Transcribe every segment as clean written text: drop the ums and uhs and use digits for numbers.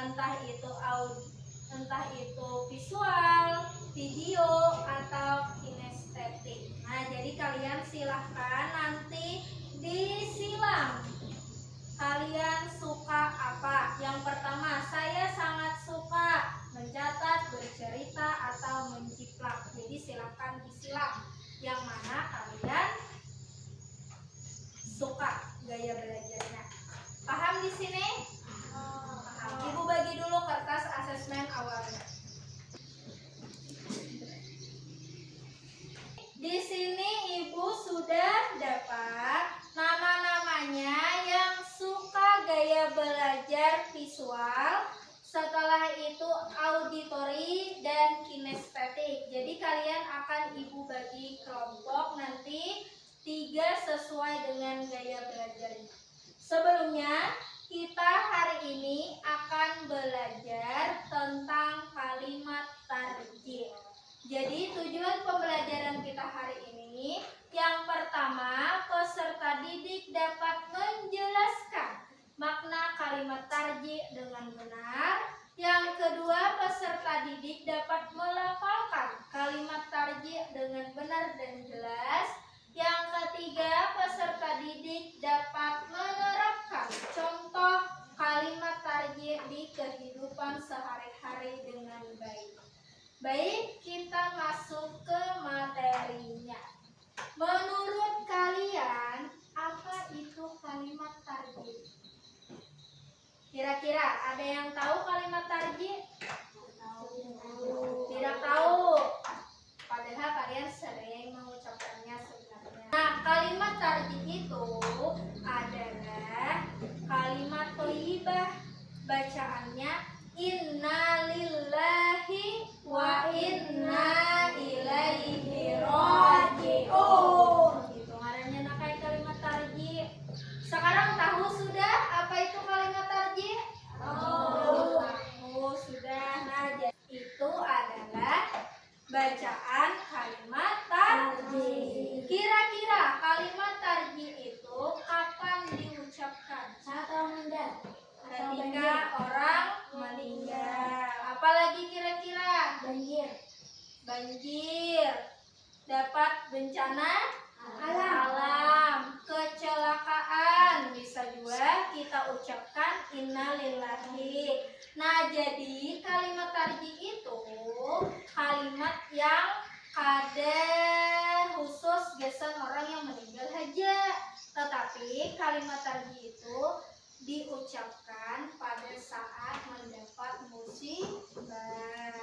entah itu visual, video, atau kinestetik. Nah, jadi kalian silahkan nanti disilang. Kalian suka apa? Yang pertama, saya sangat suka mencatat, bercerita, atau menjiplak. Jadi silahkan disilang yang mana kalian suka gaya belajarnya. Paham di sini? Paham. Ibu bagi dulu kertas asesmen awalnya. Di sini Ibu sudah dapat nama-namanya yang suka gaya belajar visual, setelah itu auditori dan kinestetik. Jadi kalian akan Ibu bagi kelompok nanti 3 sesuai dengan gaya belajarnya. Sebelumnya kita hari ini akan belajar tentang kalimat tarjih. Jadi tujuan pembelajaran kita hari ini, yang pertama, peserta didik dapat menjelaskan makna kalimat tarjih dengan benar. Yang kedua, peserta didik dapat melafalkan kalimat tarjih dengan benar dan jelas. Yang ketiga, peserta didik dapat menerapkan contoh kalimat tarjih di kehidupan sehari-hari dengan baik. Baik, kita masuk ke materinya. Menurut kalian, apa itu kalimat tarjih? Kira-kira ada yang tahu kalimat tarjih? Tidak tahu. Padahal kalian sering mengucapkannya sebenarnya. Nah, kalimat tarjih itu adalah kalimat thayyibah. Bacaannya innalillahi wa inna ilaihi raji'un. Gitu ngarannya kayak kalimat tarjih. Sekarang tahu sudah apa itu kalimat tarjih? Tahu sudah. Nah, jadi itu adalah bacaan kalimat tarjih. Kira-kira kalimat tarjih itu kapan diucapkan? Saat orang meninggal. Ketika orang meninggal. Apalagi kira-kira? Banjir. Dapat bencana alam. Kecelakaan. Bisa juga kita ucapkan innalillahi. Nah, jadi kalimat tarjih itu kalimat yang kada khusus gesan orang yang meninggal aja. Tetapi kalimat tarjih itu diucapkan pada saat mendapat musibah.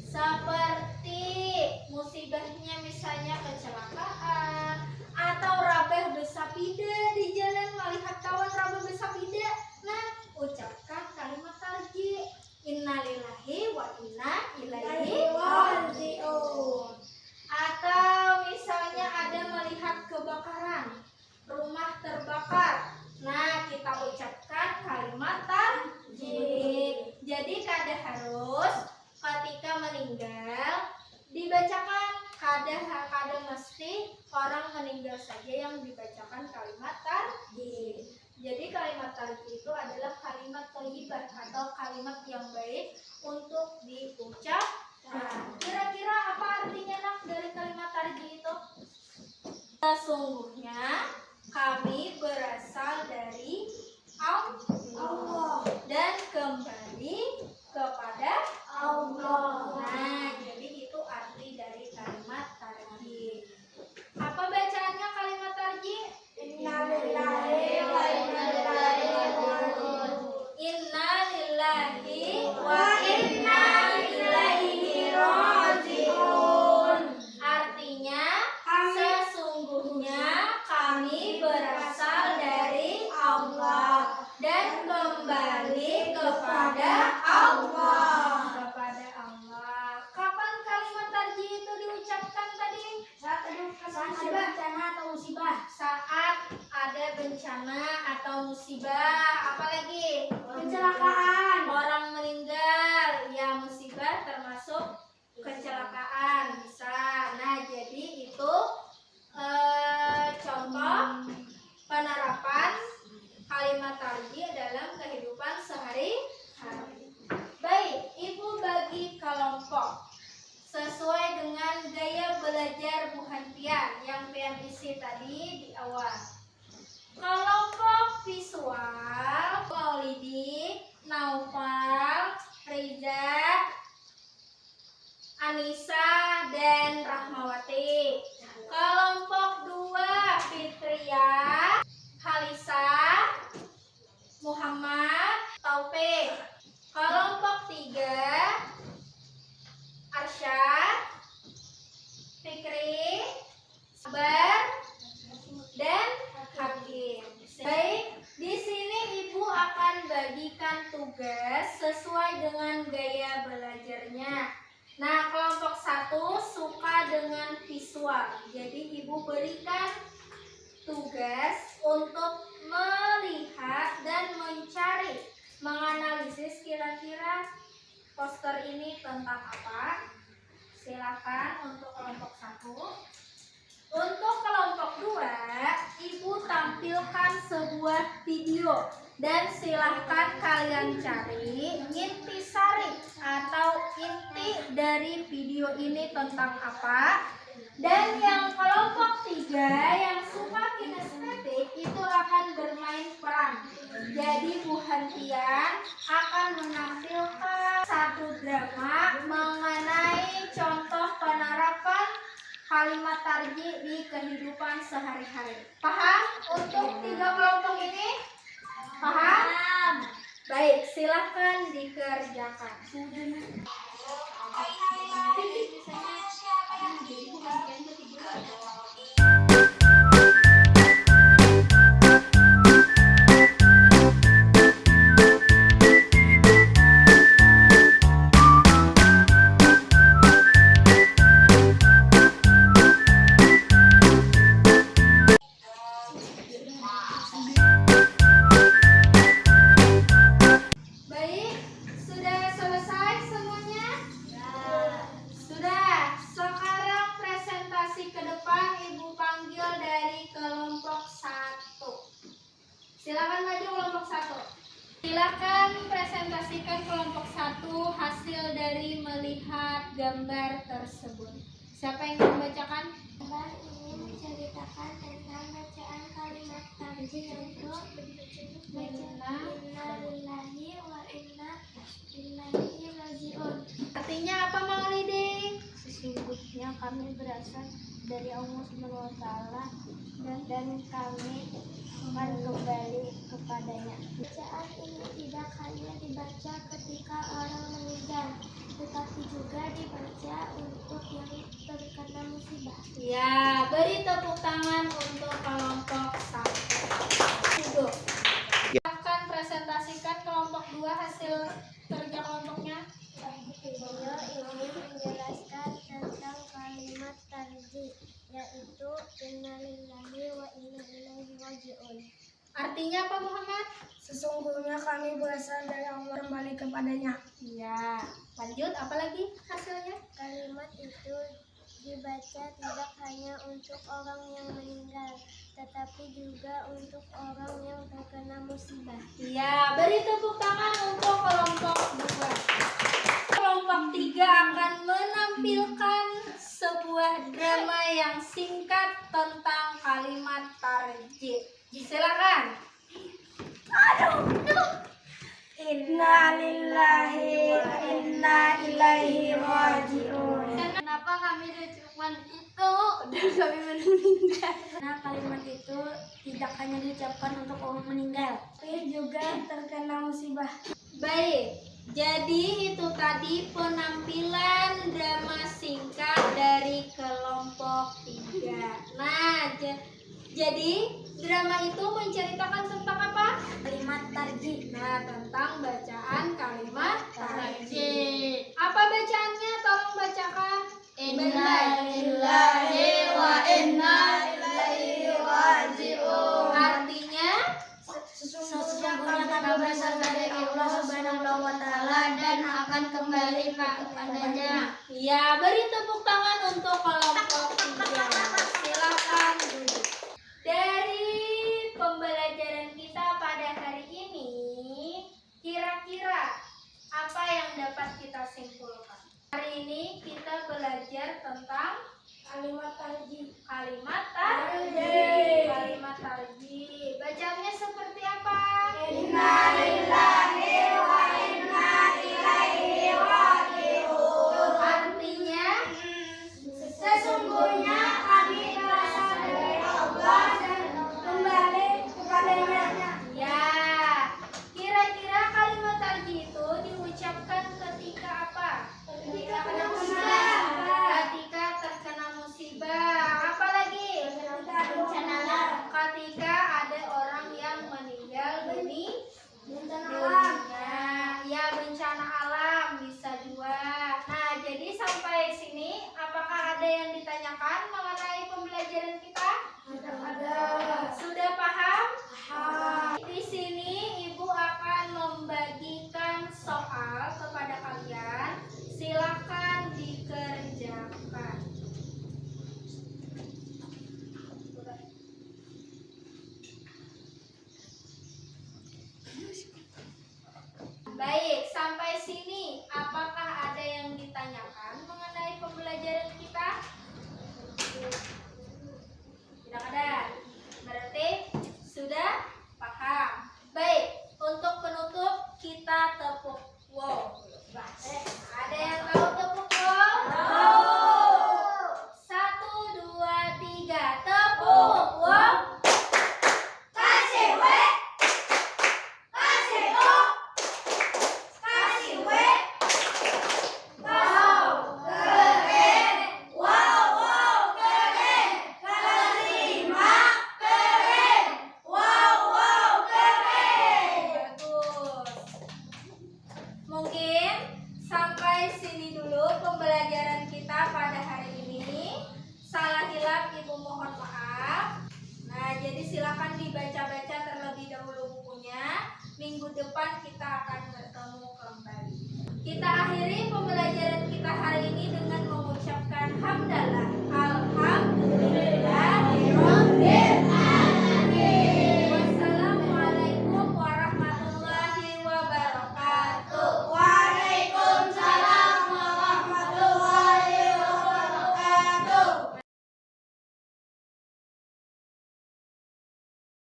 Seperti musibahnya misalnya kecelakaan atau rabeh besapida di jalan melihat kawan rabeh besapida. Nah, ucapkan kalimat tarjih innalillahi wa inna ilaihi raji'un. Atau misalnya ada melihat kebakaran, rumah terbakar. Nah, kita ucapkan kalimat tarjih. Jadi kada harus ketika meninggal dibacakan, kada mesti orang meninggal saja yang dibacakan kalimat tarjih. Jadi kalimat tarjih itu adalah kalimat thayyibah atau kalimat yang baik untuk diucap. Nah, kira-kira apa artinya nak dari kalimat tarjih itu? Sesungguhnya kami berasal dari Allah dan kembali kepada Allah. Nah, jadi itu arti dari kalimat tarjih. Apa bacaannya kalimat tarjih? Innalillahi wa inna ilaihi raji'un. Innalillahi wa inna ilaihi raji'un. Artinya sesungguhnya kami berasal dari Allah dan kembali kepada Allah. Kepada Allah. Kapan kalimat tarjih itu diucapkan tadi? Saat ada bencana atau musibah. Saat ada bencana atau musibah. Apalagi? Kecelakaan. Orang meninggal. Ya, musibah termasuk kecelakaan bisa. Nah, jadi itu contoh penerapan kalimat tarjih dalam kehidupan sehari-hari. awal. Kelompok visual, Maulidi, Naufal, Reza, Anissa, dan Rahmawati. Kelompok 2, Fitria, Halisa, Muhammad, Taufik. Kelompok 3, Arsyad, Fikri, Sabar, dan Hakim. Baik, di sini Ibu akan bagikan tugas sesuai dengan gaya belajarnya. Nah, kelompok 1 suka dengan visual. Jadi Ibu berikan tugas untuk melihat dan mencari, menganalisis kira-kira poster ini tentang apa. Silakan untuk kelompok 1. Untuk kelompok 2, Ibu tampilkan sebuah video dan silahkan kalian cari intisari atau inti dari video ini tentang apa. Dan yang kelompok 3 yang suka kinestetik itu akan bermain peran. Jadi Bu Hantian akan menampilkan satu drama mengenai contoh penerapan kalimat tarji di kehidupan sehari-hari. Paham untuk 3 kelompok ini? Paham? Baik, silahkan dikerjakan. Baik, sudah selesai semuanya? Sudah. Sekarang presentasi ke depan Ibu panggil dari kelompok 1. Silakan maju kelompok 1. Silakan presentasikan kelompok 1 hasil dari melihat gambar tersebut. Siapa yang membacakan? Gambar ini menceritakan tentang bacaan kalimat tarjih untuk Inna lillahi wa inna ilaihi raji'un. Artinya apa, Maulidi? Sesungguhnya kami berasal dari Allah Subhanahu wa taala dan kami akan kembali kepadanya. Bacaan ini tidak hanya dibaca ketika orang meninggal, tetapi juga dibaca untuk yang terkena musibah. Ya, beri tepuk tangan untuk kelompok 1. Duduk. Akan presentasikan kelompok 2 hasil kerja kelompoknya. Video ini menjelaskan tentang kalimat tarjih, yaitu inna lillahi wa inna ilaihi raji'un. Artinya apa, Muhammad? Sesungguhnya kami berasal dari Allah kembali kepadanya. Ya, lanjut apa lagi hasilnya? Kalimat itu dibaca tidak hanya untuk orang yang meninggal, tetapi juga untuk orang yang terkena musibah. Ya, beri tepuk tangan untuk kelompok 2. Kelompok 3 akan menampilkan sebuah drama yang singkat tentang kalimat tarjih. Silakan. Inna lillahi wa inna ilaihi raji'un. Kenapa kami diucapkan itu dan kami meninggal? Nah, kalimat itu tidak hanya diucapkan untuk orang meninggal, tapi juga terkena musibah. Baik, jadi itu tadi penampilan drama singkat dari kelompok 3. Nah, jadi drama itu menceritakan tentang apa? Kalimat tarjih. Nah, tentang bacaan kalimat tarjih. Apa bacaannya? Tolong bacakan. Inna lillahi wa inna ilaihi raji'un. Artinya, Sesungguhnya kami berasal dari Allah Subhanahu wa taala dan akan kembali kepadanya. ya, beri tepuk tangan untuk kelompok 3. Silakan duduk. Dari pembelajaran kita pada hari ini, kira-kira apa yang dapat kita simpulkan? Hari ini kita belajar tentang Kalimat tarjih. kalimat tarjih. Apakah ada yang ditanyakan mengenai pembelajaran kita? Tidak ada. Berarti sudah paham. Baik, untuk penutup kita tepuk wow. Ada yang tahu tepuk wow? Satu, dua, tiga, tepuk wow. Kasih W, kasih O, kasih W. Wow, keren. Wow, wow, keren. Kelima, keren. Wow, wow, keren. Bagus. Mungkin sampai sini dulu pembelajaran kita pada hari ini. Salah hilap Ibu mohon maaf. Nah, jadi silakan dibaca-baca terlebih dahulu bukunya. Minggu depan kita akan bertemu kembali. Kita akhiri pembelajaran kita hari ini dengan mengucapkan hamdalah.